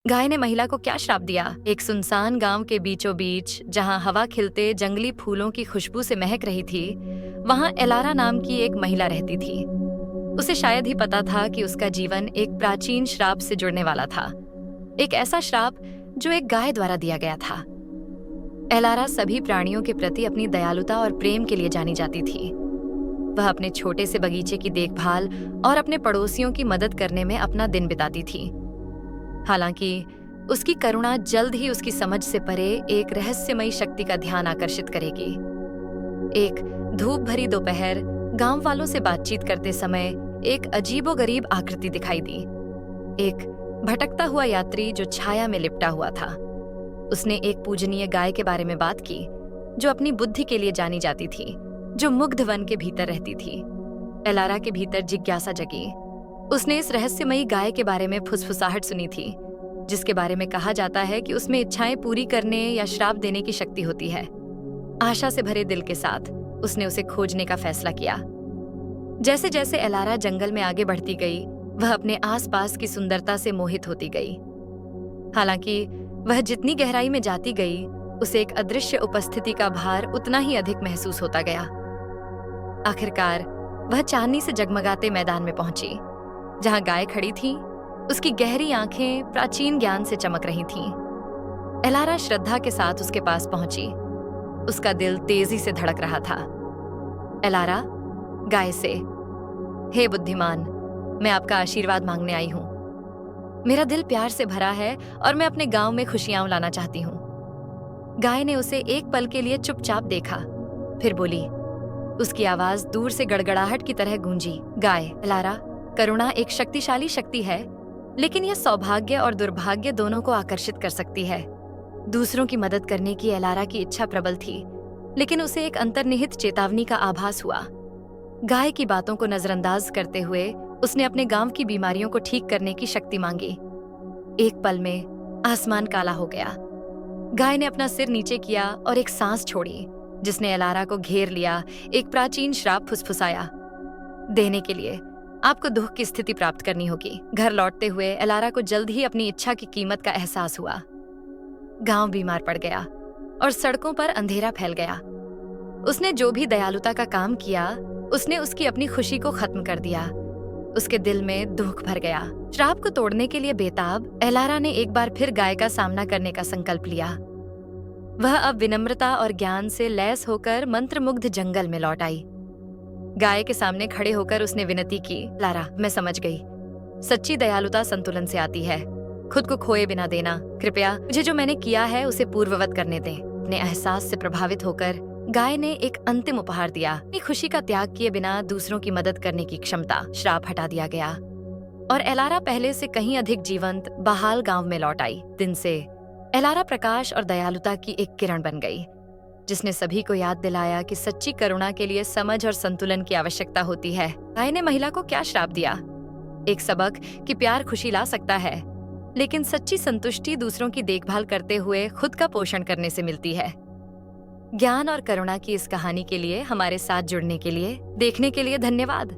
गाय ने महिला को क्या श्राप दिया? एक सुनसान गांव के बीचों बीच, जहां हवा खिलते जंगली फूलों की खुशबू से महक रही थी, वहां एलारा नाम की एक महिला रहती थी। उसे शायद ही पता था कि उसका जीवन एक प्राचीन श्राप से जुड़ने वाला था। एक ऐसा श्राप जो एक गाय द्वारा दिया गया था। एलारा सभी प्राणियों के प्रति अपनी दयालुता और प्रेम के लिए जानी जाती थी। वह अपने छोटे से बगीचे की देखभाल और अपने पड़ोसियों की मदद करने में अपना दिन बिताती थी। हालांकि उसकी करुणा जल्द ही उसकी समझ से परे एक रहस्यमयी शक्ति का ध्यान आकर्षित करेगी। एक धूप भरी दोपहर, गांव वालों से बातचीत करते समय एक अजीबोगरीब आकृति दिखाई दी। एक भटकता हुआ यात्री जो छाया में लिपटा हुआ था। उसने एक पूजनीय गाय के बारे में बात की, जो अपनी बुद्धि के लिए जानी जाती थी, जो मुग्ध वन के भीतर रहती थी। एलारा के भीतर जिज्ञासा जगी। उसने इस रहस्यमयी गाय के बारे में फुसफुसाहट सुनी थी, जिसके बारे में कहा जाता है कि उसमें इच्छाएं पूरी करने या श्राप देने की शक्ति होती है। आशा से भरे दिल के साथ उसने उसे खोजने का फैसला किया। जैसे जैसे एलारा जंगल में आगे बढ़ती गई, वह अपने आसपास की सुंदरता से मोहित होती गई। हालांकि वह जितनी गहराई में जाती गई, उसे एक अदृश्य उपस्थिति का भार उतना ही अधिक महसूस होता गया। आखिरकार वह चांदनी से जगमगाते मैदान में पहुंची, जहां गाय खड़ी थी। उसकी गहरी आंखें प्राचीन ज्ञान से चमक रही थीं। एलारा श्रद्धा के साथ उसके पास पहुंची। उसका दिल तेजी से धड़क रहा था। एलारा गाय से, हे बुद्धिमान, मैं आपका आशीर्वाद मांगने आई हूं। मेरा दिल प्यार से भरा है और मैं अपने गांव में खुशियां लाना चाहती हूं। गाय ने उसे एक पल के लिए चुपचाप देखा, फिर बोली। उसकी आवाज दूर से गड़गड़ाहट की तरह गूंजी। गाय, एलारा, करुणा एक शक्तिशाली शक्ति है, लेकिन यह सौभाग्य और दुर्भाग्य दोनों को आकर्षित कर सकती है। दूसरों की मदद करने की एलारा की इच्छा प्रबल थी, लेकिन उसे एक अंतर्निहित चेतावनी का आभास हुआ। गाय की बातों को नजरअंदाज करते हुए उसने अपने गांव की बीमारियों को ठीक करने की शक्ति मांगी। एक पल में आसमान काला हो गया। गाय ने अपना सिर नीचे किया और एक सांस छोड़ी, जिसने एलारा को घेर लिया। एक प्राचीन श्राप फुसफुसाया, देने के लिए आपको दुख की स्थिति प्राप्त करनी होगी। घर लौटते हुए एलारा को जल्द ही अपनी इच्छा की कीमत का एहसास हुआ। गांव बीमार पड़ गया और सड़कों पर अंधेरा फैल गया। उसने जो भी दयालुता का काम किया, उसने उसकी अपनी खुशी को खत्म कर दिया। उसके दिल में दुख भर गया। श्राप को तोड़ने के लिए बेताब एलारा ने एक बार फिर गाय का सामना करने का संकल्प लिया। वह अब विनम्रता और ज्ञान से लैस होकर मंत्रमुग्ध जंगल में लौट आई। गाय के सामने खड़े होकर उसने विनती की, एलारा, मैं समझ गई। सच्ची दयालुता संतुलन से आती है। खुद को खोए बिना देना। कृपया मुझे जो मैंने किया है उसे पूर्ववत करने दें। अपने एहसास से प्रभावित होकर गाय ने एक अंतिम उपहार दिया। अपनी खुशी का त्याग किए बिना दूसरों की मदद करने की क्षमता। श्राप हटा दिया गया और एलारा पहले से कहीं अधिक जीवंत, बहाल गांव में लौट आई। दिन से एलारा प्रकाश और दयालुता की एक किरण बन गई, जिसने सभी को याद दिलाया कि सच्ची करुणा के लिए समझ और संतुलन की आवश्यकता होती है। गाय ने महिला को क्या श्राप दिया? एक सबक कि प्यार खुशी ला सकता है, लेकिन सच्ची संतुष्टि दूसरों की देखभाल करते हुए खुद का पोषण करने से मिलती है। ज्ञान और करुणा की इस कहानी के लिए हमारे साथ जुड़ने के लिए, देखने के लिए धन्यवाद।